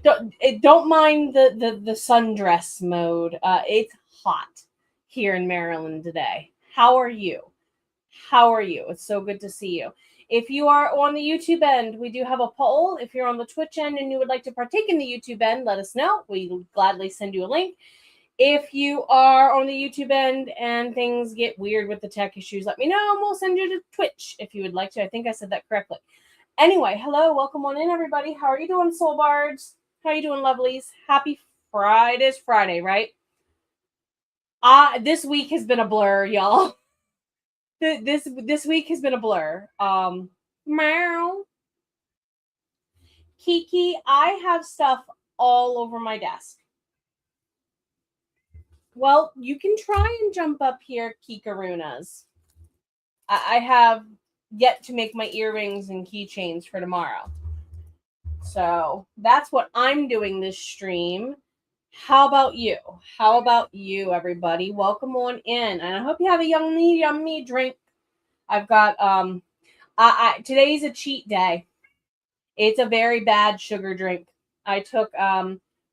Don't mind the sundress mode. It's hot here in Maryland today. How are you? How are you? It's so good to see you. If you are on the YouTube end, we do have a poll. If you're on the Twitch end and you would like to partake in the YouTube end, let us know. We gladly send you a link. If you are on the YouTube end and things get weird with the tech issues, let me know and we'll send you to Twitch if you would like to. I think I said that correctly. Anyway, hello, welcome on in, everybody. How are you doing, soul bards? How are you doing, lovelies? Happy Friday. It's Friday, right? This week has been a blur, y'all. This week has been a blur. Meow. Kiki, I have stuff all over my desk. Well, you can try and jump up here, Kikarunas. I have yet to make my earrings and keychains for tomorrow. So that's what I'm doing this stream. How about you? How about you, everybody? Welcome on in. And I hope you have a yummy drink. I've got, today's a cheat day. It's a very bad sugar drink. I took,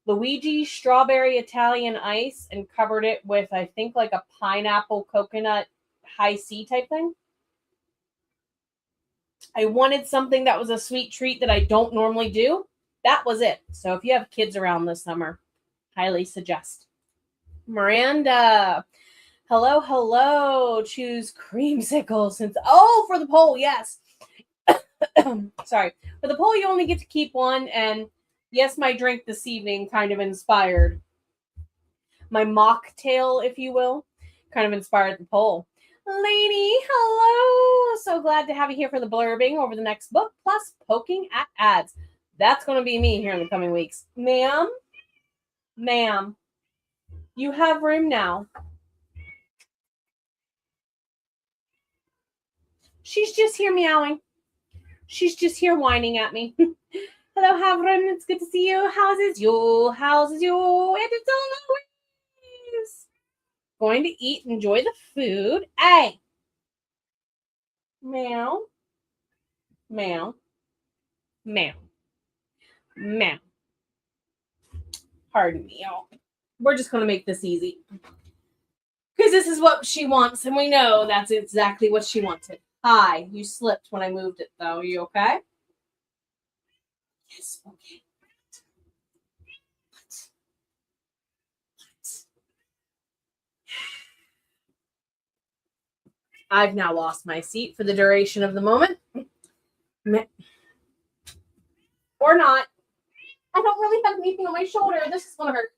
Luigi strawberry Italian ice and covered it with, I think, like a pineapple coconut high C type thing. I wanted something that was a sweet treat that I don't normally do. That was it. So if you have kids around this summer, highly suggest. Miranda, hello. Choose creamsicle for the poll, yes. Sorry. For the poll, you only get to keep one, and yes, my drink this evening kind of inspired. My mocktail, if you will, kind of inspired the poll. Lady, hello. So glad to have you here for the blurbing over the next book, plus poking at ads. That's going to be me here in the coming weeks. Ma'am, you have room now. She's just here meowing. She's just here whining at me. Hello, Havren. It's good to see you. How's it you? And it's always going to eat, enjoy the food. Hey. Meow. Pardon me, y'all. We're just going to make this easy. Because this is what she wants, and we know that's exactly what she wanted. Hi, you slipped when I moved it, though. Are you okay? Yes, okay. I've now lost my seat for the duration of the moment. Or not. I don't really have anything on my shoulder. This is going to hurt.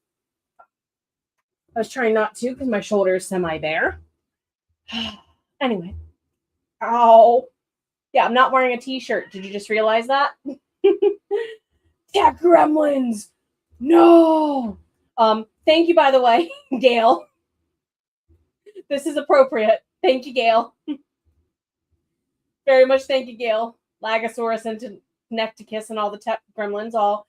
I was trying not to because my shoulder is semi-bare. Anyway. Ow. Yeah, I'm not wearing a t-shirt. Did you just realize that? Yeah, gremlins. No. Thank you, by the way, Gail. This is appropriate. Thank you, Gail. Very much thank you, Gail. Lagosaurus and Necticus and all the tech gremlins, all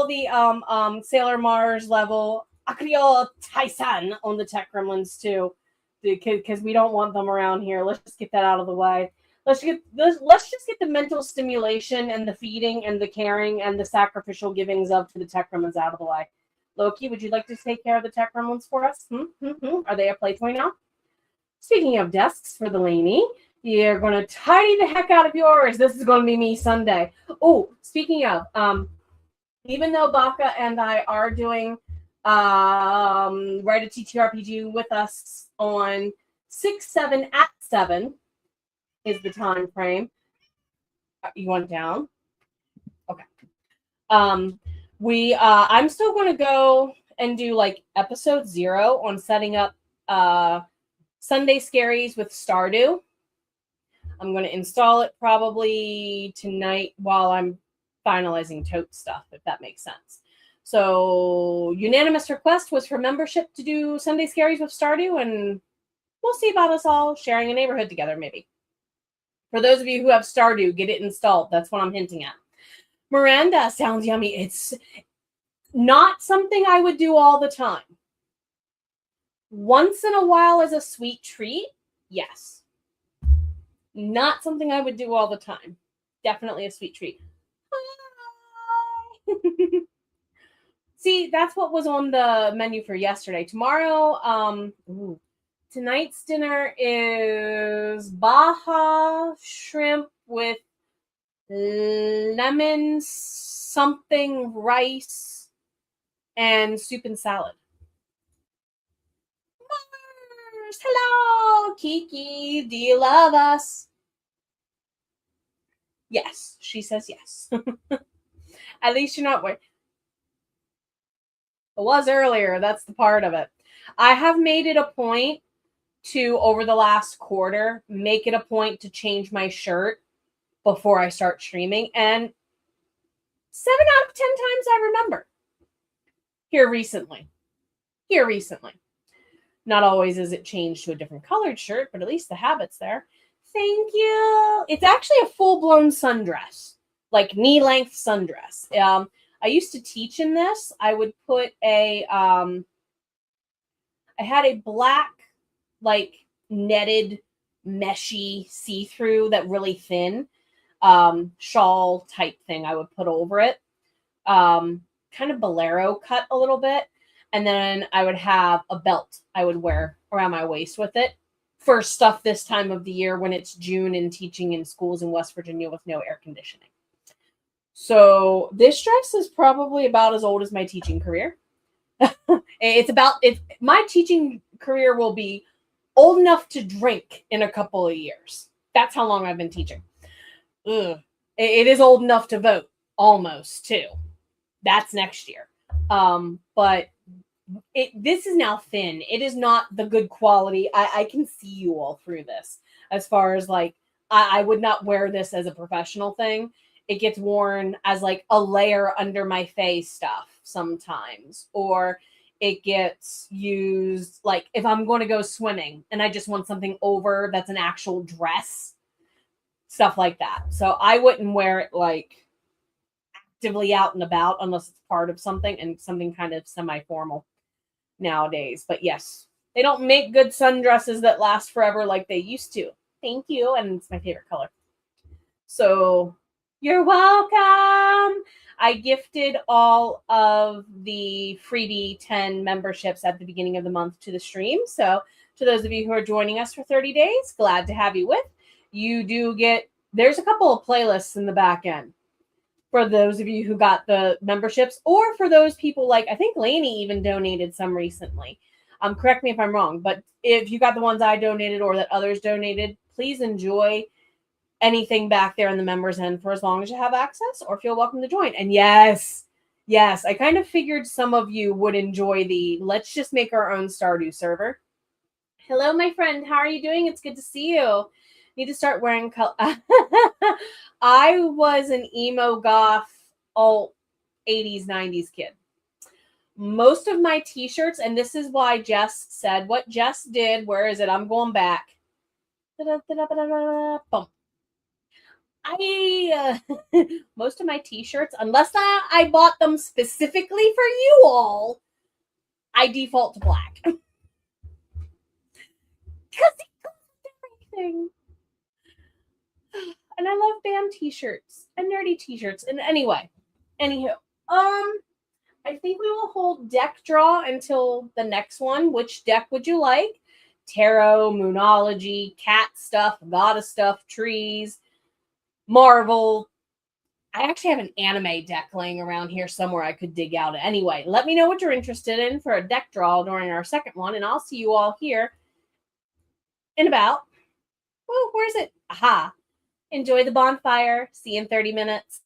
the Sailor Mars level Akrio Taisan on the tech gremlins too. Because we don't want them around here. Let's just get that out of the way. Let's just get the mental stimulation and the feeding and the caring and the sacrificial givings of to the tech gremlins out of the way. Loki, would you like to take care of the tech gremlins for us? Are they a play toy now? Speaking of desks for the Laney, you're going to tidy the heck out of yours. This is going to be me Sunday. Oh, speaking of, even though Baka and I are doing Write a TTRPG with us on 6/7 at 7 is the time frame. You want it down? Okay. I'm still going to go and do like episode 0 on setting up Sunday Scaries with Stardew. I'm going to install it probably tonight while I'm finalizing tote stuff, if that makes sense. So unanimous request was for membership to do Sunday Scaries with Stardew, and we'll see about us all sharing a neighborhood together, maybe. For those of you who have Stardew, get it installed. That's what I'm hinting at. Miranda sounds yummy. It's not something I would do all the time. Once in a while as a sweet treat, yes. Not something I would do all the time. Definitely a sweet treat. Hi. See, that's what was on the menu for yesterday. Tomorrow, tonight's dinner is Baja shrimp with lemon something rice and soup and salad. Mars, hello, Kiki. Do you love us? Yes, she says yes. At least you're not worried. It was earlier. That's the part of it. I have made it a point to, over the last quarter, make it a point to change my shirt before I start streaming. And 7 out of 10 times I remember. Here recently. Not always is it changed to a different colored shirt, but at least the habit's there. Thank you. It's actually a full-blown sundress, like knee-length sundress. I used to teach in this. I would put I had a black, like, netted, meshy, see-through, that really thin shawl type thing I would put over it. Kind of bolero cut a little bit. And then I would have a belt I would wear around my waist with it for stuff this time of the year when it's June and teaching in schools in West Virginia with no air conditioning. So this dress is probably about as old as my teaching career. My teaching career will be old enough to drink in a couple of years. That's how long I've been teaching. Ugh. It is old enough to vote, almost, too. That's next year. But this is now thin. It is not the good quality. I can see you all through this. As far as, like, I would not wear this as a professional thing. It gets worn as, like, a layer under my face stuff sometimes. Or it gets used, like, if I'm going to go swimming and I just want something over that's an actual dress. Stuff like that. So I wouldn't wear it, like, actively out and about unless it's part of something and something kind of semi-formal nowadays. But yes, they don't make good sundresses that last forever like they used to. Thank you. And it's my favorite color. So you're welcome. I gifted all of the freebie 10 memberships at the beginning of the month to the stream. So to those of you who are joining us for 30 days, glad to have you with. You do get, there's a couple of playlists in the back end for those of you who got the memberships, or for those people, like, I think Lainey even donated some recently. Correct me if I'm wrong, but if you got the ones I donated or that others donated, please enjoy anything back there in the members end for as long as you have access, or feel welcome to join. And yes, I kind of figured some of you would enjoy the let's just make our own Stardew server. Hello, my friend. How are you doing? It's good to see you. Need to start wearing color. I was an emo goth alt 80s 90s kid. Most of my t-shirts, and this is why Jess said what Jess did. Where is it? I'm going back. Boom. Most of my t-shirts, unless I bought them specifically for you all, I default to black. Because it goes with everything. And I love band t-shirts and nerdy t-shirts. And anywho, I think we will hold deck draw until the next one. Which deck would you like? Tarot, Moonology, cat stuff, goddess stuff, trees, Marvel. I actually have an anime deck laying around here somewhere I could dig out. Anyway, let me know what you're interested in for a deck draw during our second one, and I'll see you all here in about, well, where's it? Aha. Enjoy the bonfire. See you in 30 minutes.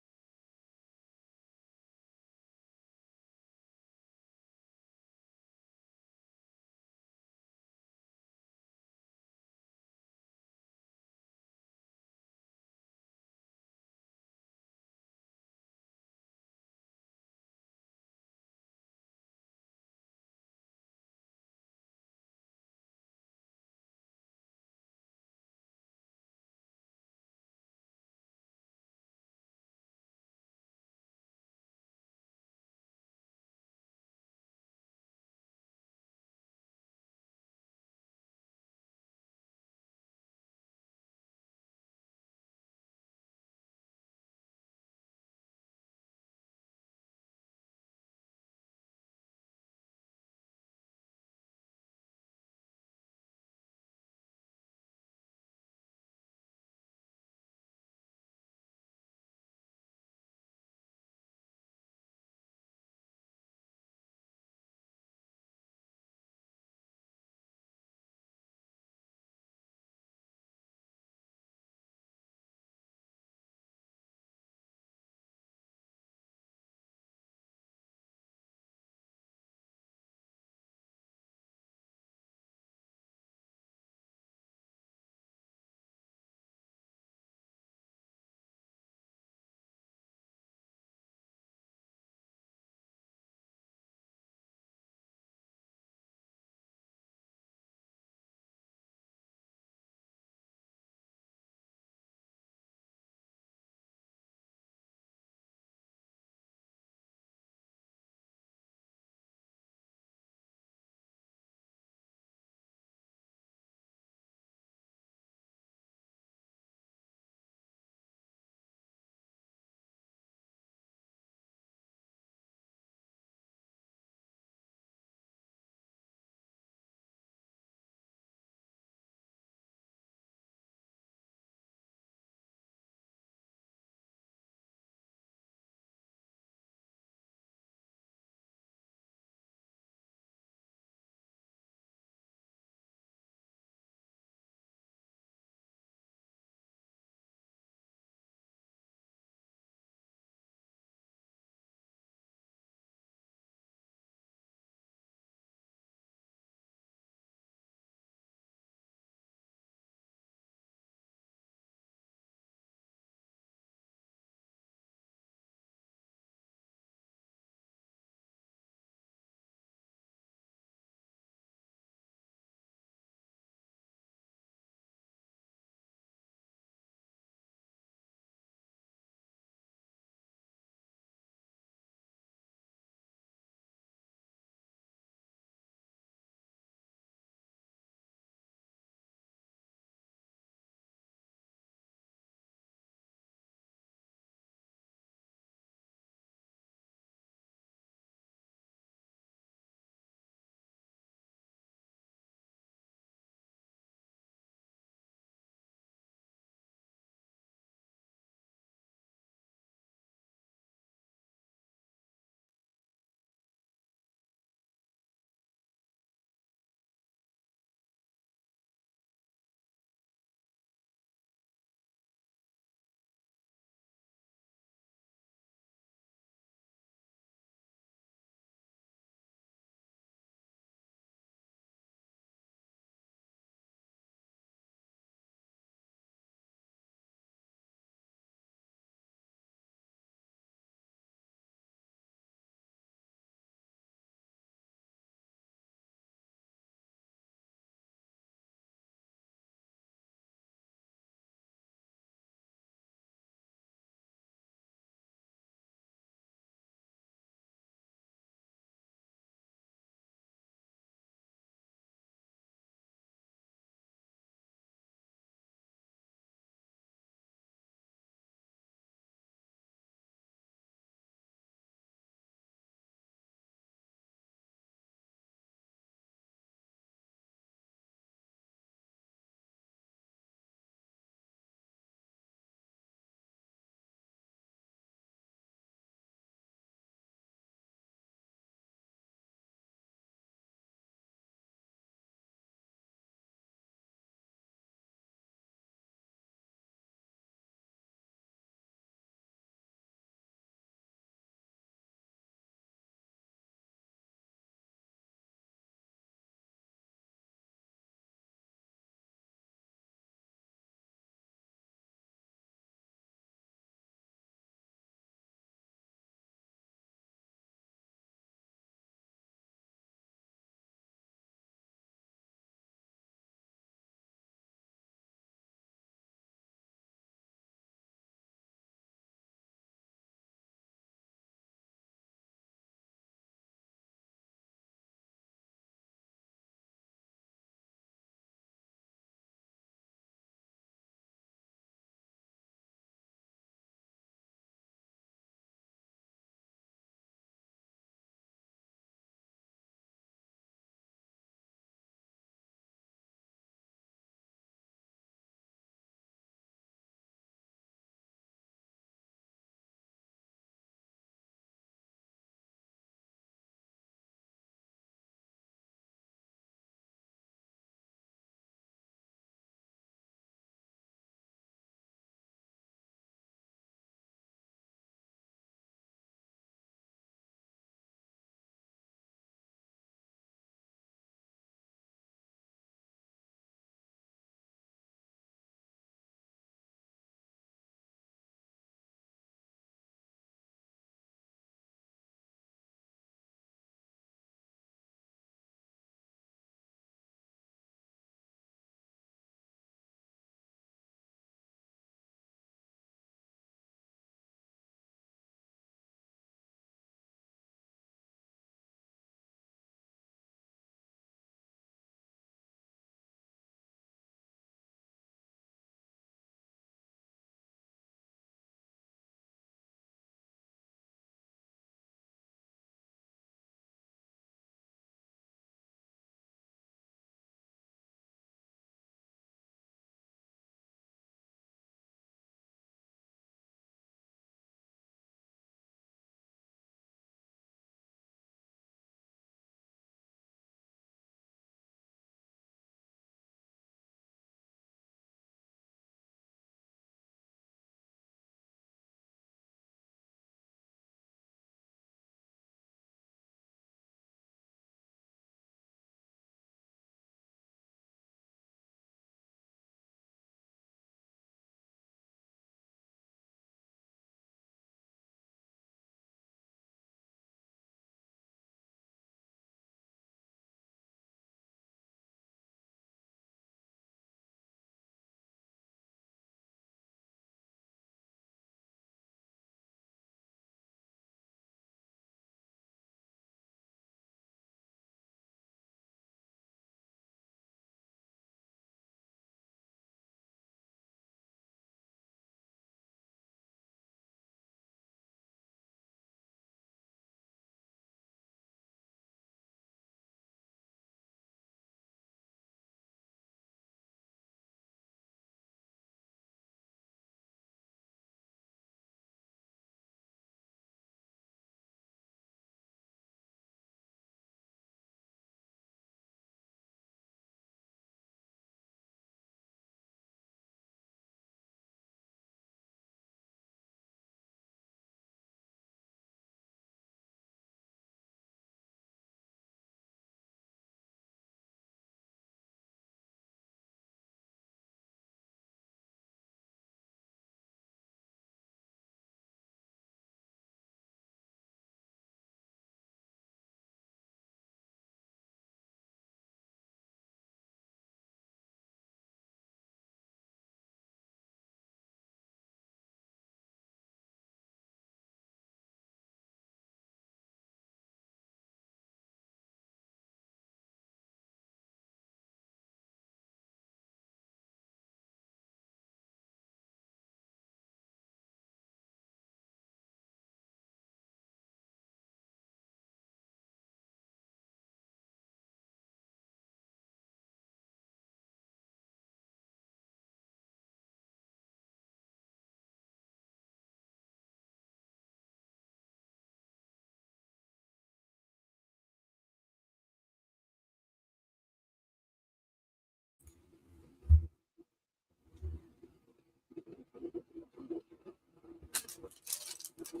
All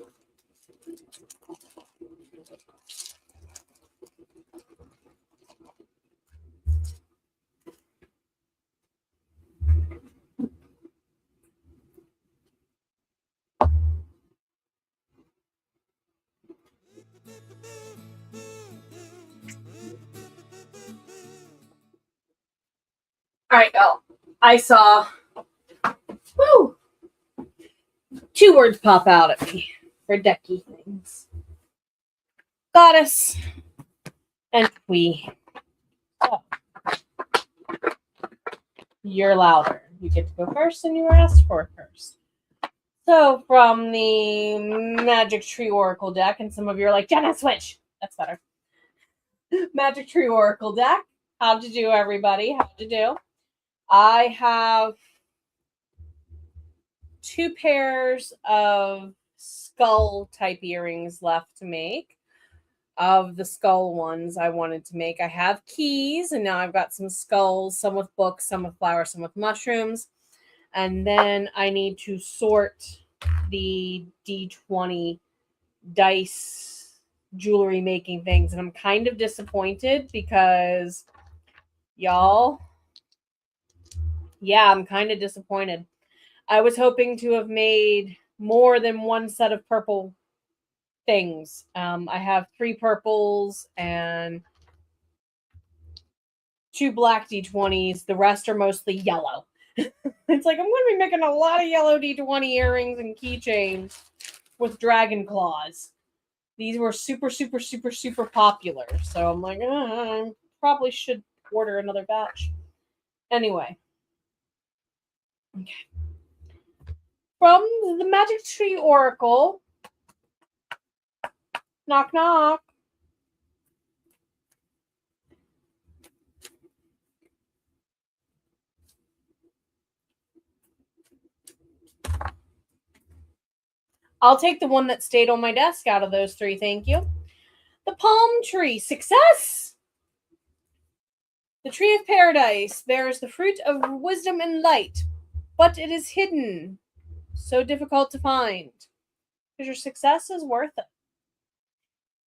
right, y'all. I saw two words pop out at me for decky things. Goddess and we. Oh. You're louder. You get to go first, and you were asked for first. So, from the Magic Tree Oracle deck, and some of you are like, Jenna, switch. That's better. Magic Tree Oracle deck. How'd you do, everybody? How'd you do? I have 2 pairs of skull type earrings left to make. Of the skull ones I wanted to make, I have keys, and now I've got some skulls, some with books, some with flowers, some with mushrooms. And then I need to sort the D20 dice jewelry making things. And I'm kind of disappointed because, y'all, yeah, I'm kind of disappointed. I was hoping to have made more than one set of purple things. I have 3 purples and 2 black D20s. The rest are mostly yellow. It's like I'm going to be making a lot of yellow D20 earrings and keychains with dragon claws. These were super, super, super, super popular. So I'm like, I probably should order another batch. Anyway. Okay. From the Magic Tree Oracle. Knock, knock. I'll take the one that stayed on my desk out of those 3, thank you. The palm tree, success! The tree of paradise bears the fruit of wisdom and light, but it is hidden, so difficult to find. Because your success is worth it.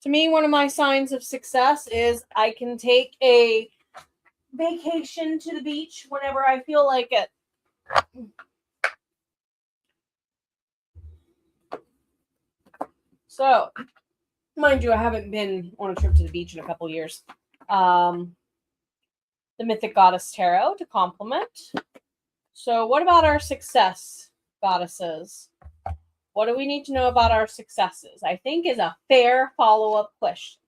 To me, one of my signs of success is I can take a vacation to the beach whenever I feel like it. So, mind you, I haven't been on a trip to the beach in a couple years. The Mythic Goddess Tarot to complement. So, what about our success, goddesses? What do we need to know about our successes? I think is a fair follow-up question.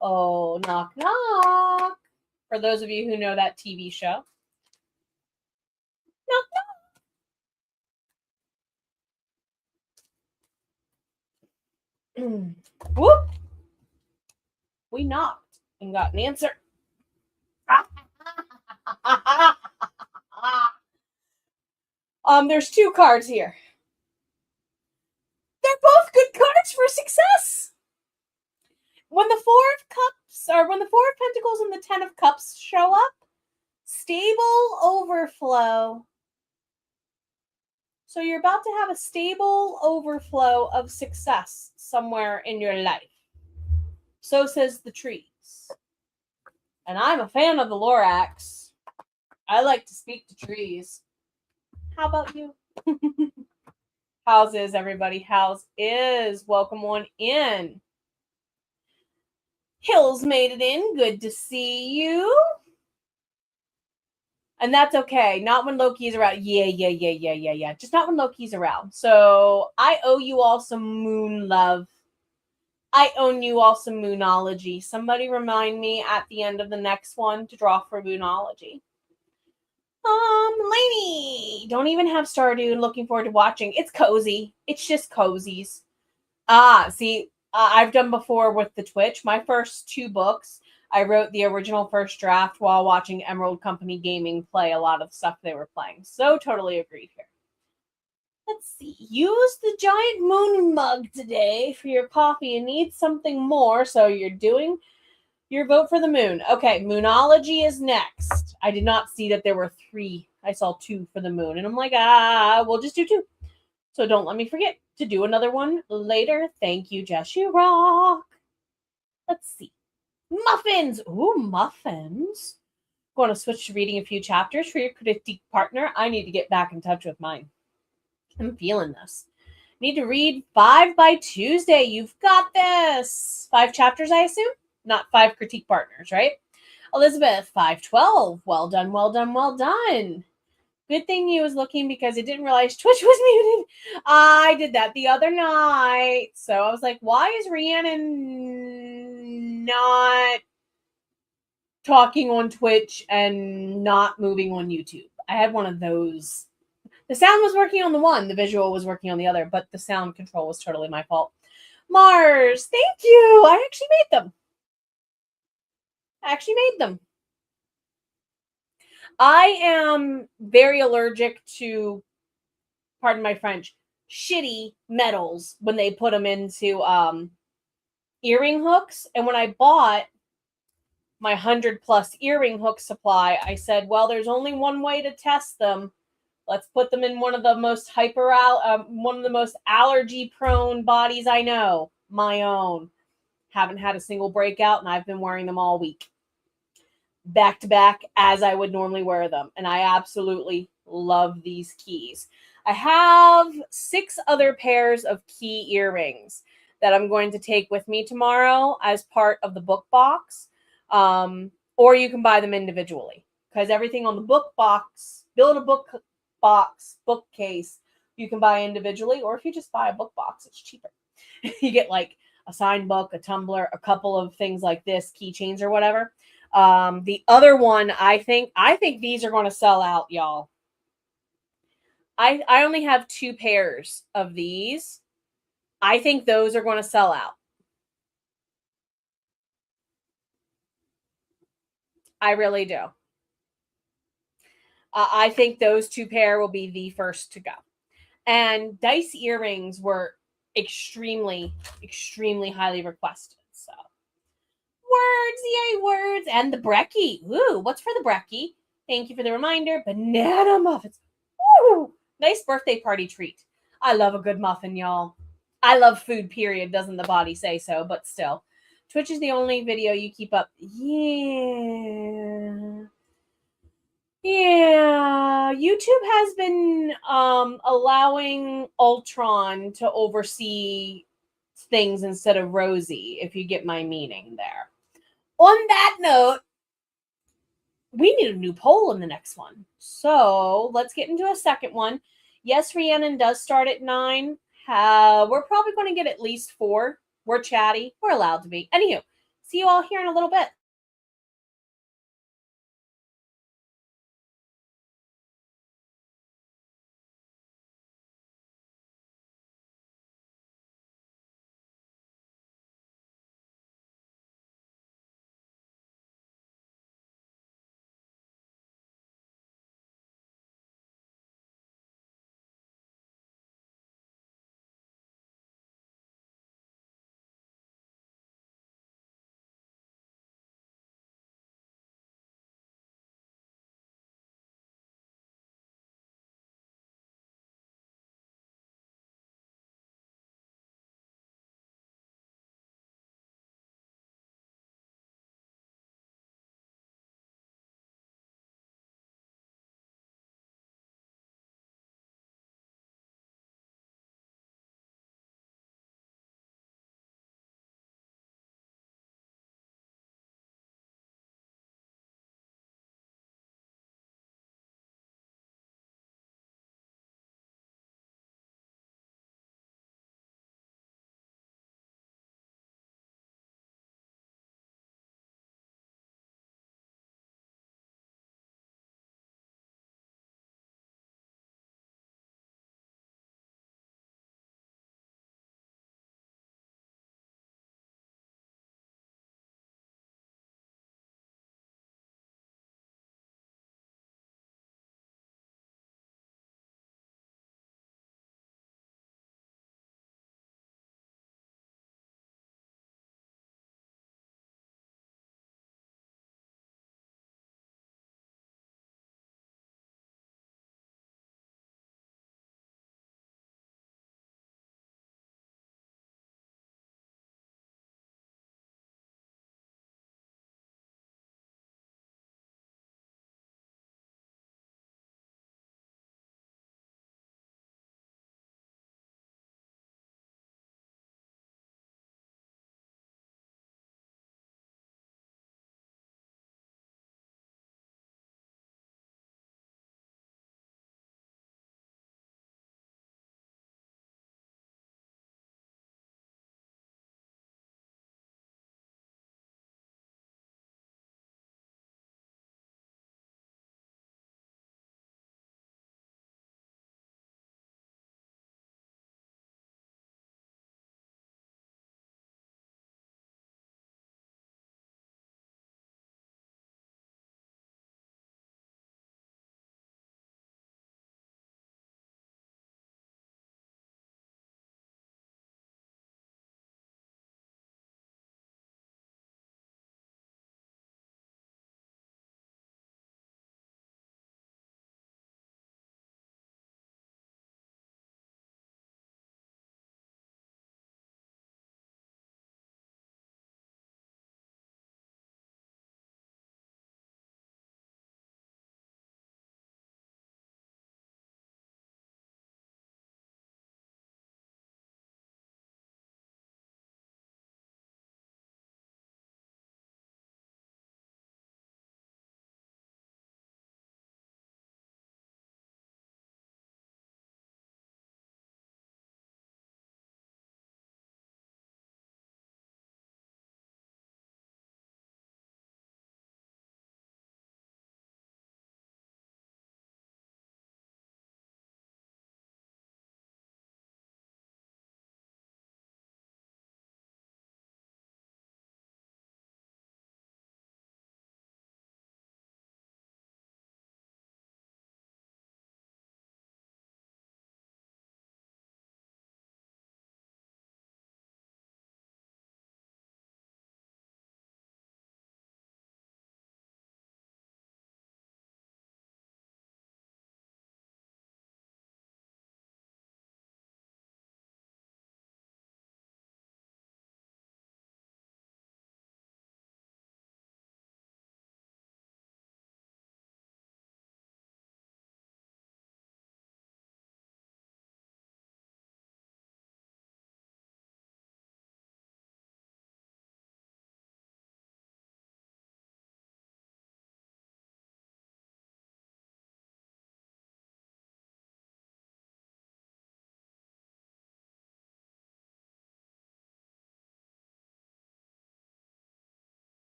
Oh, knock, knock. For those of you who know that TV show. Knock, knock. Whoop. We knocked and got an answer. There's 2 cards here. They're both good cards for success. When the 4 of Cups, or when the 4 of Pentacles and the 10 of Cups show up, stable overflow. So you're about to have a stable overflow of success somewhere in your life. So says the trees. And I'm a fan of the Lorax. I like to speak to trees. How about you? How's is everybody? How's is? Welcome on in. Hills made it in. Good to see you. And that's okay. Not when Loki's around. Yeah. Just not when Loki's around. So I owe you all some moon love. I owe you all some moonology. Somebody remind me at the end of the next one to draw for moonology. Lainey, don't even have Stardew. Looking forward to watching. It's cozy. It's just cozies. See, I've done before with the Twitch. My first 2 books, I wrote the original first draft while watching Emerald Company Gaming play a lot of stuff they were playing. So totally agreed here. Let's see. Use the giant moon mug today for your coffee and need something more. So you're doing your vote for the moon. Okay, moonology is next. I did not see that there were 3. I saw 2 for the moon. And I'm like, we'll just do 2. So don't let me forget to do another one later. Thank you, Jess. You rock. Let's see. Muffins. Ooh, muffins. Going to switch to reading a few chapters for your critique partner. I need to get back in touch with mine. I'm feeling this. Need to read 5 by Tuesday. You've got this. 5 chapters, I assume? Not 5 critique partners, right? Elizabeth, 512. Well done, well done, well done. Good thing you was looking because I didn't realize Twitch was muted. I did that the other night. So I was like, why is Rhiannon not talking on Twitch and not moving on YouTube? I had one of those. The sound was working on the one, the visual was working on the other, but the sound control was totally my fault. Mars, thank you. I actually made them. I am very allergic to, pardon my French, shitty metals when they put them into earring hooks. And when I bought my 100+ earring hook supply, I said, well, there's only one way to test them. Let's put them in one of the most one of the most allergy prone bodies I know, my own. Haven't had a single breakout, and I've been wearing them all week, back to back, as I would normally wear them. And I absolutely love these keys. I have 6 other pairs of key earrings that I'm going to take with me tomorrow as part of the book box. Or you can buy them individually, because everything on the book box, build a book box, bookcase, you can buy individually, or if you just buy a book box, it's cheaper. You get like a signed book, a tumbler, a couple of things like this, keychains or whatever. The other one, I think these are going to sell out, y'all. I only have 2 pairs of these. I think those are going to sell out. I really do. I think those 2 pair will be the first to go. And dice earrings were extremely, extremely highly requested. So words, yay, words. And the brekkie. Ooh, what's for the brekkie? Thank you for the reminder. Banana muffins. Ooh, nice birthday party treat. I love a good muffin, y'all. I love food, period. Doesn't the body say so? But still. Twitch is the only video you keep up. Yeah. Yeah, YouTube has been allowing Ultron to oversee things instead of Rosie, if you get my meaning there. On that note, we need a new poll in the next one. So let's get into a second one. Yes, Rhiannon does start at 9. We're probably going to get at least 4. We're chatty. We're allowed to be. Anywho, see you all here in a little bit.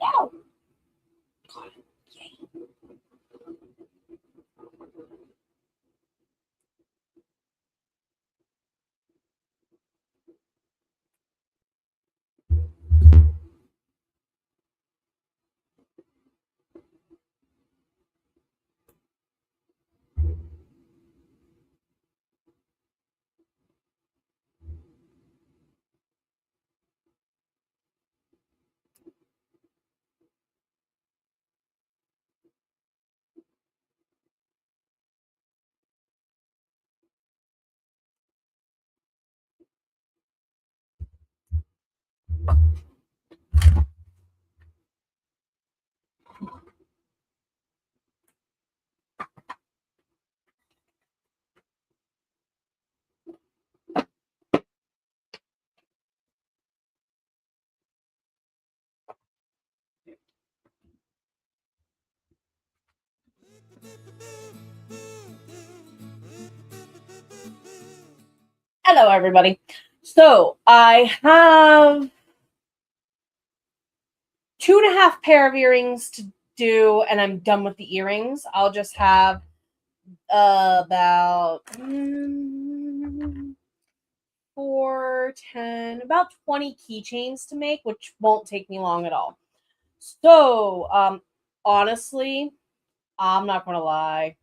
Wow. Yay. Hello, everybody. So I have 2.5 pair of earrings to do, and I'm done with the earrings. I'll just have about 4, 10, about 20 keychains to make, which won't take me long at all. So, honestly, I'm not going to lie.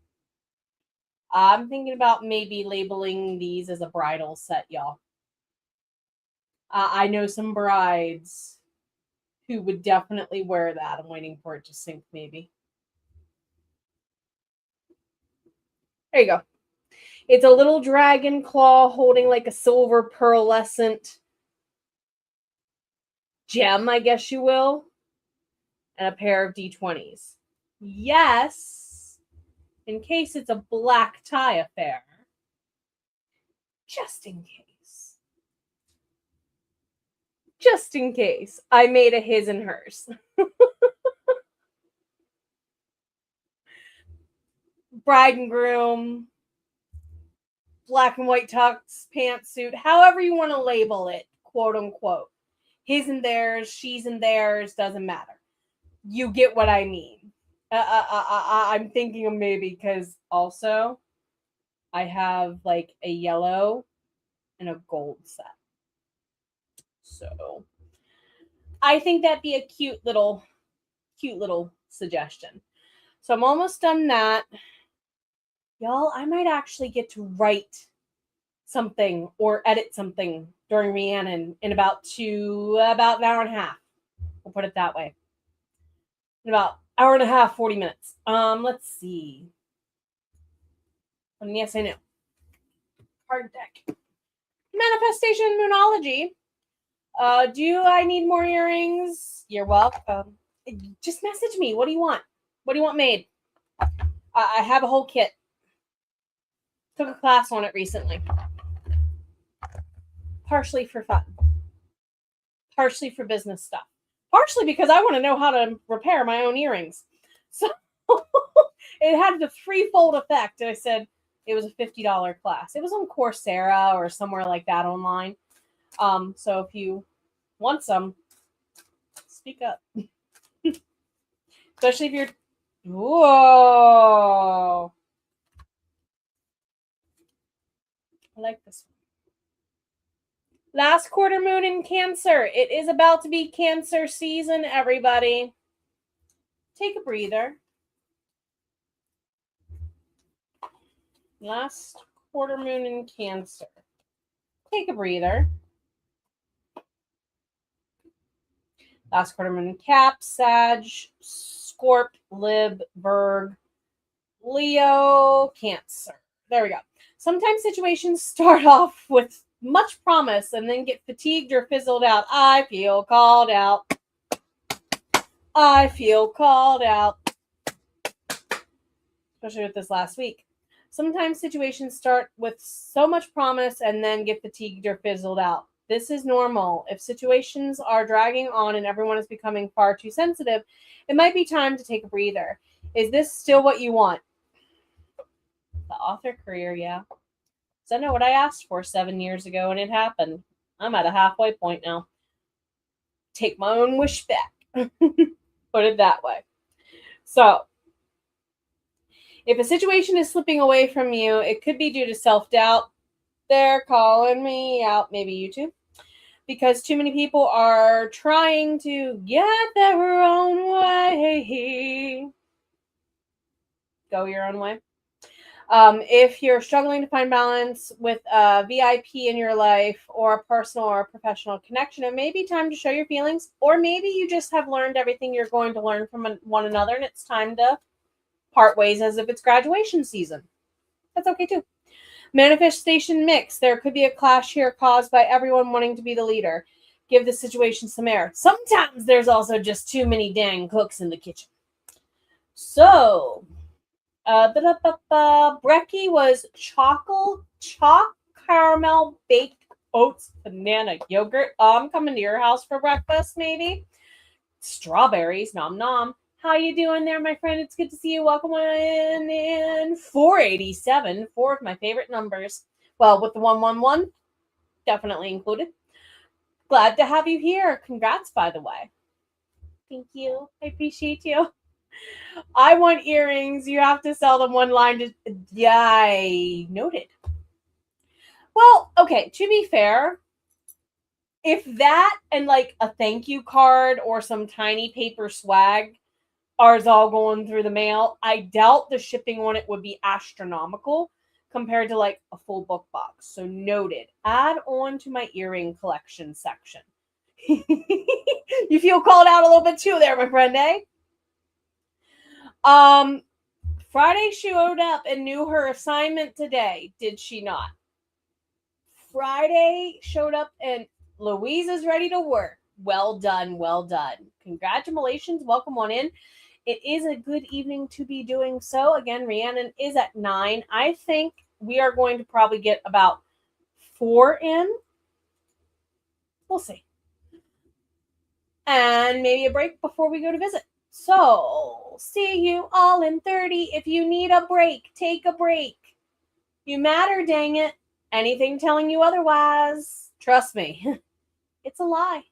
I'm thinking about maybe labeling these as a bridal set, y'all. I know some brides who would definitely wear that. I'm waiting for it to sync, maybe. There you go. It's a little dragon claw holding like a silver pearlescent gem, I guess you will, and a pair of D20s. Yes, in case it's a black tie affair. Just in case. Just in case. I made a his and hers. Bride and groom, black and white tux, pantsuit, however you want to label it, quote unquote. His and theirs, she's and theirs, doesn't matter. You get what I mean. I'm thinking of maybe because also I have like a yellow and a gold set. So I think that'd be a cute little suggestion. So I'm almost done that. Y'all, I might actually get to write something or edit something during Rhiannon in about an hour and a half. We'll put it that way. In about hour and a half, 40 minutes. Let's see. And yes, I know. Card deck. Manifestation Moonology. Do I need more earrings? You're welcome. Just message me. What do you want? What do you want made? I have a whole kit. Took a class on it recently. Partially for fun. Partially for business stuff. Partially because I want to know how to repair my own earrings. So it had the threefold effect. I said it was a $50 class. It was on Coursera or somewhere like that online. So if you want some, speak up. Especially if you're... Whoa! I like this one. Last quarter moon in Cancer. It is about to be Cancer season, everybody. Take a breather. Last quarter moon in Cancer. Take a breather. Last quarter moon in Cap, Sag, Scorp, Lib, Virg, Leo, Cancer. There we go. Sometimes situations start off with much promise and then get fatigued or fizzled out. I feel called out. I feel called out. Especially with this last week. Sometimes situations start with so much promise and then get fatigued or fizzled out. This is normal. If situations are dragging on and everyone is becoming far too sensitive, it might be time to take a breather. Is this still what you want? The author career, yeah. So I know what I asked for 7 years ago and it happened. I'm at a halfway point now. take my own wish back. Put it that way. So, if a situation is slipping away from you, it could be due to self-doubt. They're calling me out, maybe you too, because too many people are trying to get their own way. Go your own way. If you're struggling to find balance with a VIP in your life or a personal or professional connection, it may be time to show your feelings, or maybe you just have learned everything you're going to learn from one another and it's time to part ways as if it's graduation season. That's okay too. Manifestation mix. There could be a clash here caused by everyone wanting to be the leader. Give the situation some air. Sometimes there's also just too many dang cooks in the kitchen. So, brekkie was choc caramel baked oats banana yogurt. I'm coming to your house for breakfast, maybe. Strawberries, nom nom. How you doing there, my friend? It's good to see you. Welcome in 487, 4 of my favorite numbers. Well, with the 111 definitely included. Glad to have you here. Congrats, by the way. Thank you. I appreciate you. I want earrings. You have to sell them one line. I noted. Well, okay, to be fair, if that and like a thank you card or some tiny paper swag are all going through the mail, I doubt the shipping on it would be astronomical compared to like a full book box. So noted. Add on to my earring collection section. You feel called out a little bit too there, my friend, eh? Friday showed up and knew her assignment today, did she not? Friday showed up and Louise is ready to work. Well done, well done. Congratulations, welcome on in. It is a good evening to be doing so. Again, Rhiannon is at 9. I think we are going to probably get about 4 in. We'll see. And maybe a break before we go to visit. So, see you all in 30. If you need a break, take a break. You matter, dang it. Anything telling you otherwise, trust me, it's a lie.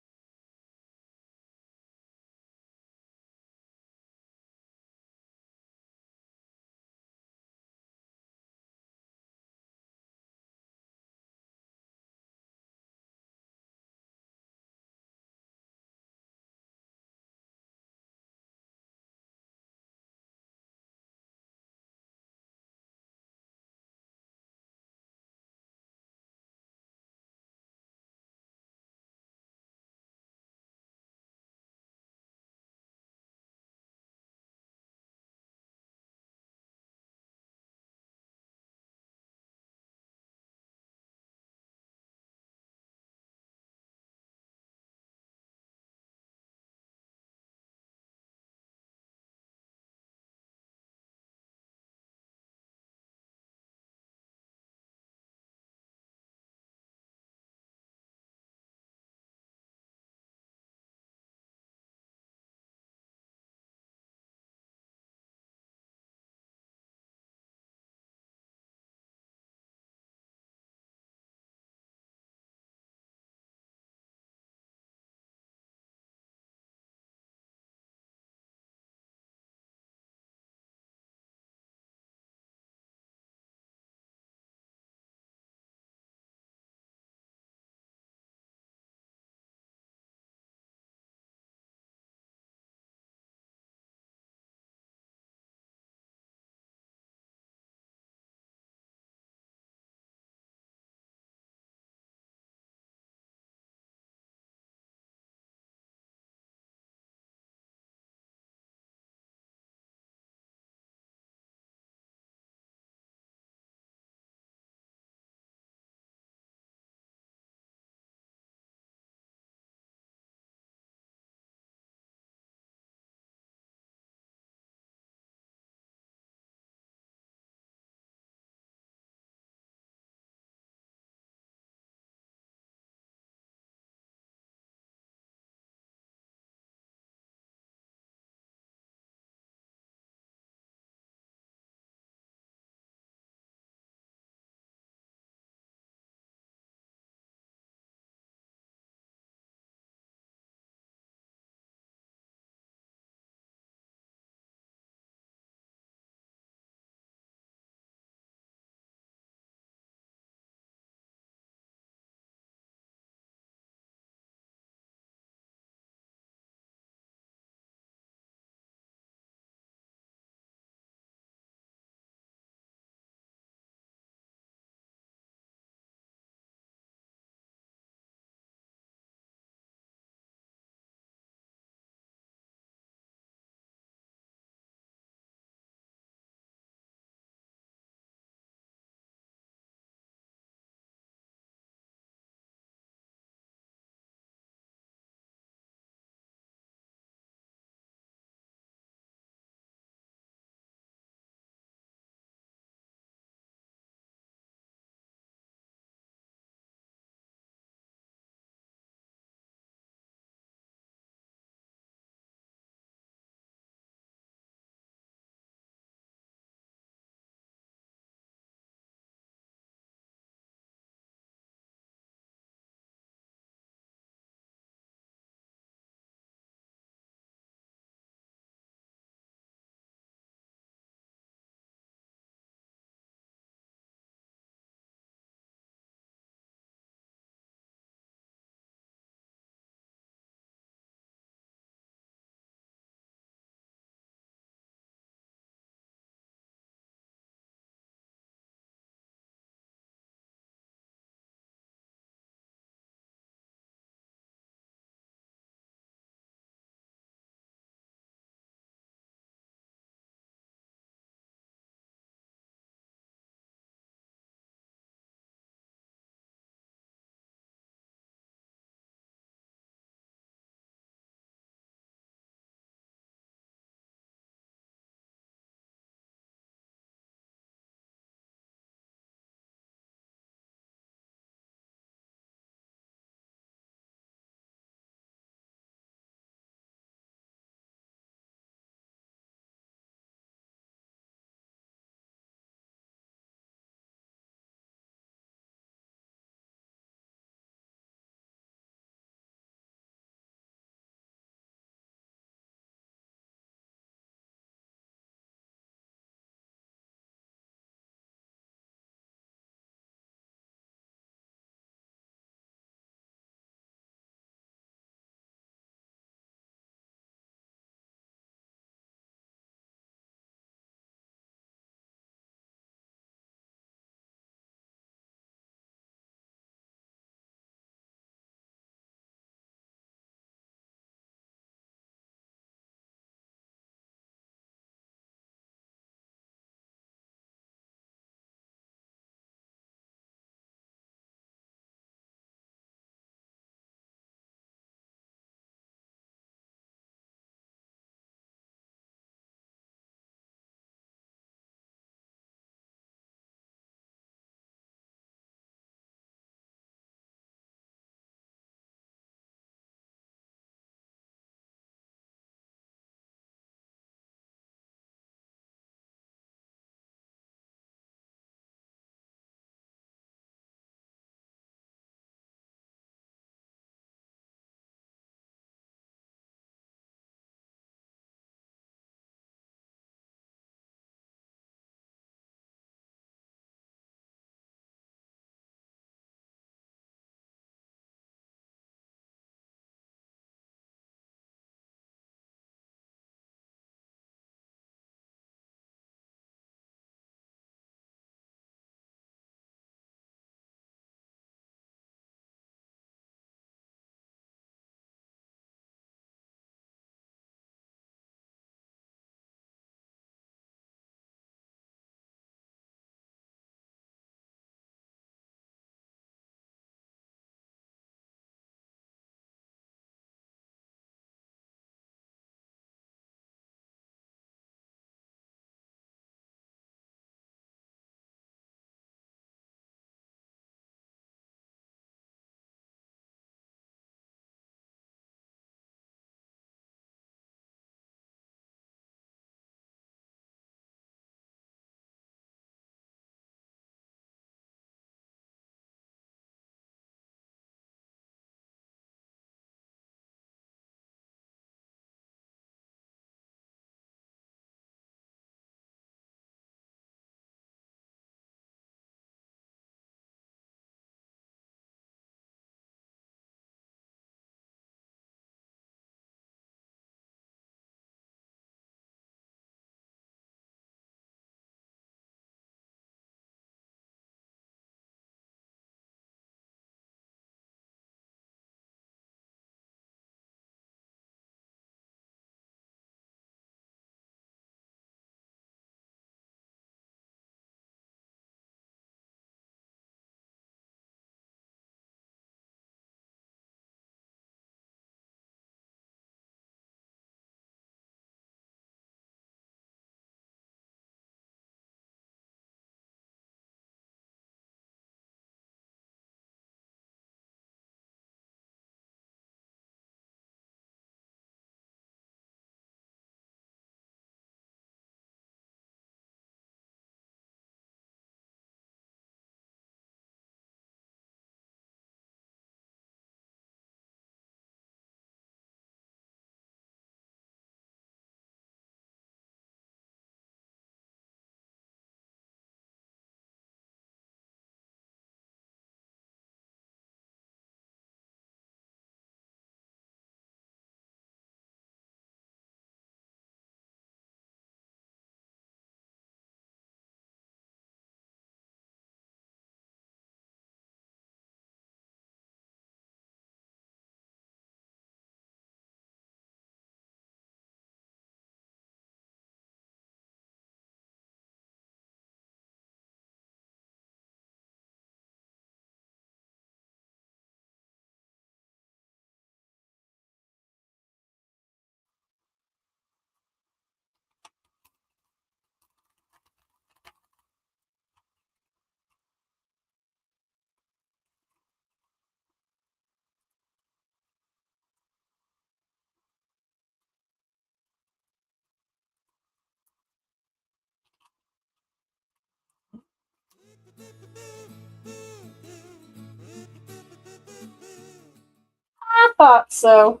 I thought so.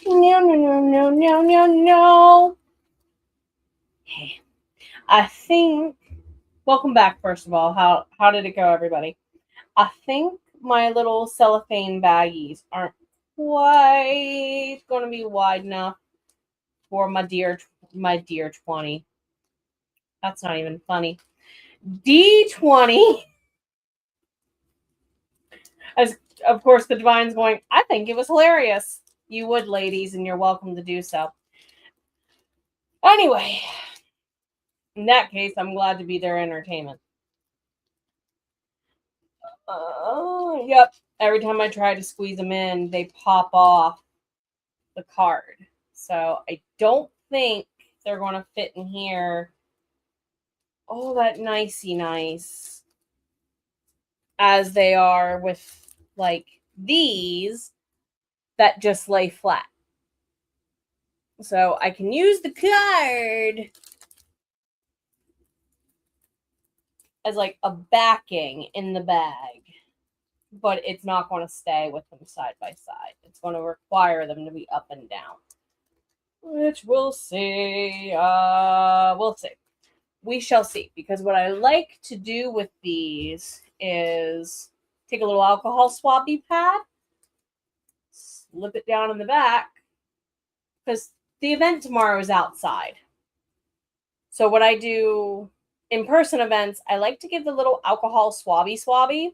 No, no, no, no, no, no, no. Hey, I think. Welcome back, first of all. How did it go, everybody? I think my little cellophane baggies aren't quite going to be wide enough for my dear 20. That's not even funny. D20. As of course the divine's going, I think it was hilarious. You would, ladies, and you're welcome to do so. Anyway, in that case, I'm glad to be their entertainment. Yep. Every time I try to squeeze them in, they pop off the card. So I don't think they're going to fit in here. Oh, that nicey nice. As they are with like these that just lay flat. So I can use the card as like a backing in the bag, but it's not going to stay with them side by side. It's going to require them to be up and down, which we'll see. We'll see. We shall see, because what I like to do with these is take a little alcohol swabby pad, slip it down in the back, because the event tomorrow is outside. So what I do in-person events, I like to give the little alcohol swabby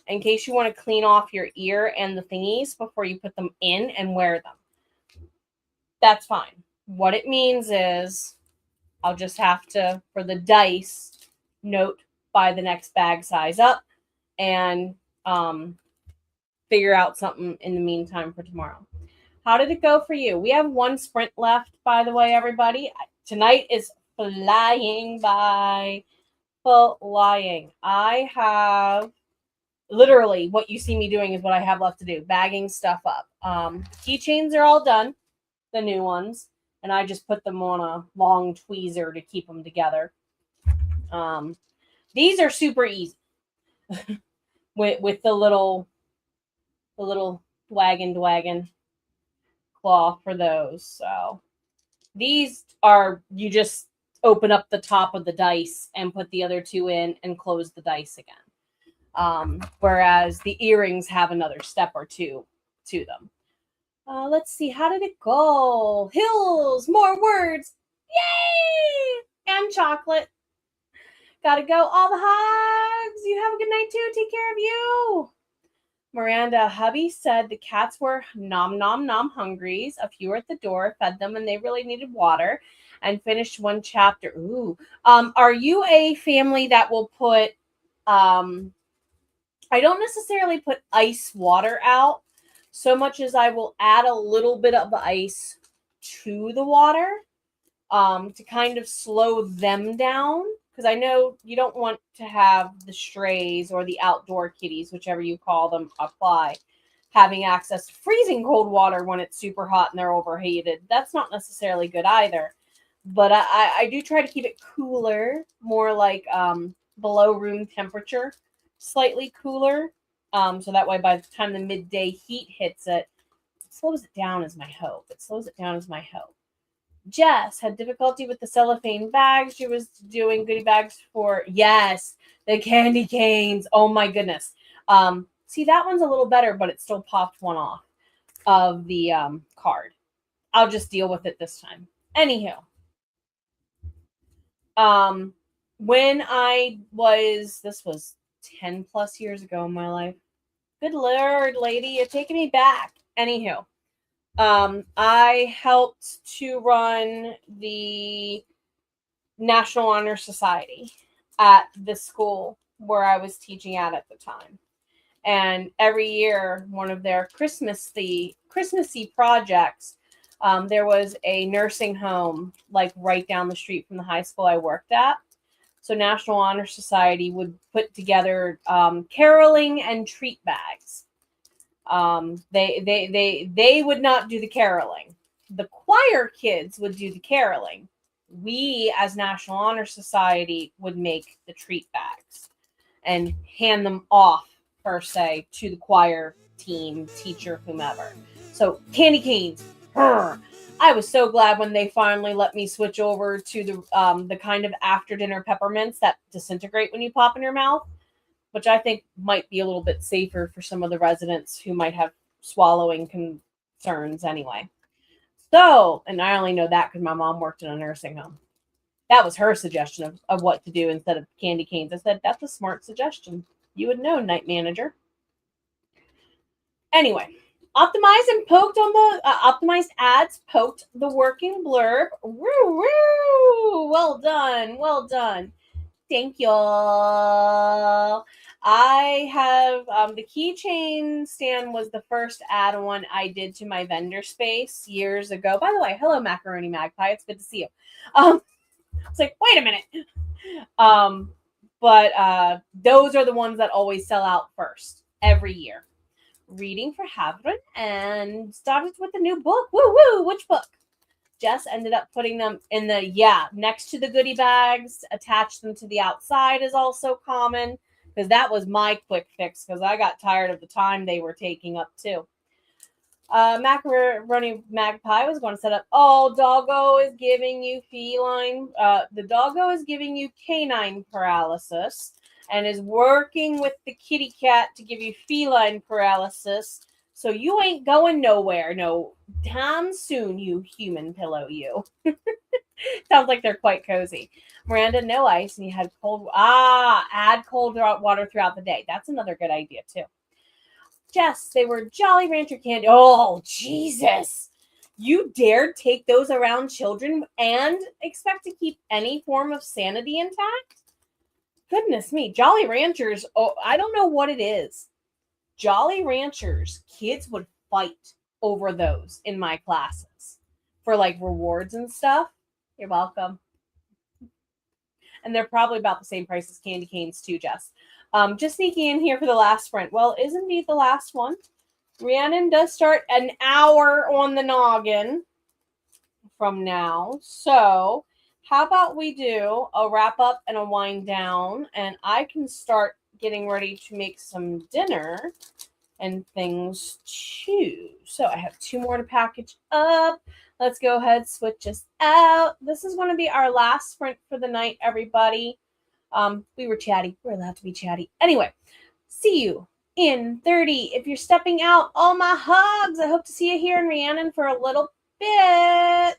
in case you want to clean off your ear and the thingies before you put them in and wear them. That's fine. What it means is I'll just have to, for the dice, note by the next bag size up and figure out something in the meantime for tomorrow. How did it go for you? We have one sprint left, by the way, everybody. Tonight is flying by. Flying. I have literally what you see me doing is what I have left to do. Bagging stuff up. Keychains are all done. The new ones. And I just put them on a long tweezer to keep them together. These are super easy. with the little wagon claw for those. So these are, you just open up the top of the dice and put the other two in and close the dice again. Whereas the earrings have another step or two to them. Let's see, how did it go? Hills, more words. Yay! And chocolate. Gotta go. All the hugs. You have a good night too. Take care of you. Miranda, hubby said the cats were nom nom nom hungries. A few were at the door, fed them, and they really needed water, and finished one chapter. Ooh. Are you a family that will put I don't necessarily put ice water out so much as I will add a little bit of ice to the water to kind of slow them down. Because I know you don't want to have the strays or the outdoor kitties, whichever you call them, apply, having access to freezing cold water when it's super hot and they're overheated. That's not necessarily good either. But I do try to keep it cooler, more like below room temperature, slightly cooler. So that way by the time the midday heat hits it, it slows it down is my hope. Jess had difficulty with the cellophane bags. She was doing goodie bags for, yes, the candy canes. Oh my goodness. See, that one's a little better, but it still popped one off of the card. I'll just deal with it this time. Anywho. When this was 10 plus years ago in my life. Good Lord, lady, you're taking me back. Anywho. I helped to run the National Honor Society at the school where I was teaching at the time. And every year, one of their Christmassy projects, there was a nursing home like right down the street from the high school I worked at. So National Honor Society would put together caroling and treat bags. They would not do the caroling. The choir kids would do the caroling. we as National Honor Society would make the treat bags and hand them off, per se, to the choir team, teacher, whomever. So candy canes. I was so glad when they finally let me switch over to the kind of after dinner peppermints that disintegrate when you pop in your mouth, which I think might be a little bit safer for some of the residents who might have swallowing concerns anyway. So, and I only know that because my mom worked in a nursing home. That was her suggestion of what to do instead of candy canes. I said, that's a smart suggestion. You would know, night manager. Anyway, optimized and poked on the optimized ads poked the working blurb. Woo, woo! Well done, well done. Thank you. I have the keychain stand was the first add-on I did to my vendor space years ago. By the way, hello Macaroni Magpie. It's good to see you. It's like, wait a minute. But those are the ones that always sell out first every year. Reading for Havren and started with a new book. Woo woo! Which book? Jess ended up putting them in next to the goodie bags. Attach them to the outside is also common because that was my quick fix because I got tired of the time they were taking up too. Macaroni Magpie was going to set up. Oh, doggo is giving you feline. The doggo is giving you canine paralysis and is working with the kitty cat to give you feline paralysis. So you ain't going nowhere. No time soon, you human pillow, you. Sounds like they're quite cozy. Miranda, no ice, and you had add cold water throughout the day. That's another good idea too. Jess, they were Jolly Rancher candy. Oh, Jesus. You dared take those around children and expect to keep any form of sanity intact? Goodness me. Jolly Ranchers, I don't know what it is. Jolly Ranchers, kids would fight over those in my classes for like rewards and stuff. You're welcome. And they're probably about the same price as candy canes too, Jess. Just sneaking in here for the last sprint. Well, is indeed the last one. Rhiannon does start an hour on the noggin from now. So how about we do a wrap up and a wind down, and I can start getting ready to make some dinner and things too. So I have 2 more to package up. Let's go ahead, switch us out. This is going to be our last sprint for the night, everybody. We were chatty. We're allowed to be chatty. Anyway, see you in 30. If you're stepping out, all my hugs. I hope to see you here in Rhiannon for a little bit.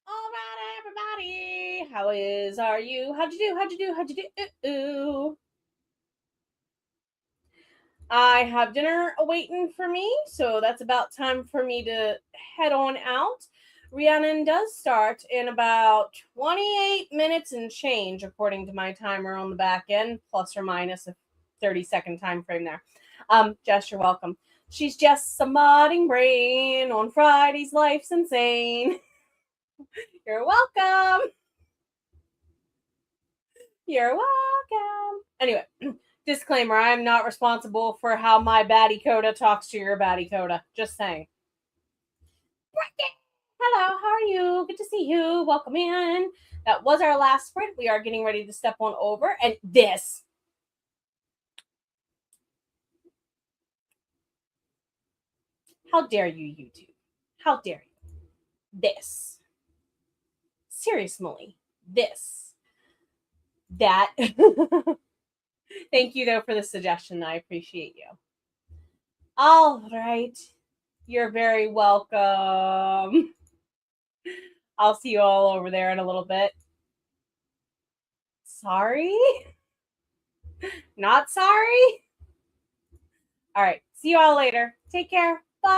All right, everybody. Are you? How'd you do? Ooh. I have dinner awaiting for me, so that's about time for me to head on out. Rhiannon does start in about 28 minutes and change, according to my timer on the back end, plus or minus a 30-second time frame there. Jess, you're welcome. She's just a modding brain. On Fridays, life's insane. You're welcome. You're welcome. Anyway, disclaimer, I am not responsible for how my baddie coda talks to your baddie coda. Just saying. Hello, how are you? Good to see you. Welcome in. That was our last sprint. We are getting ready to step on over. And this. How dare you, YouTube? How dare you? This. Seriously. This. That. Thank you, though, for the suggestion. I appreciate you. All right. You're very welcome. I'll see you all over there in a little bit. Sorry? Not sorry? All right. See you all later. Take care.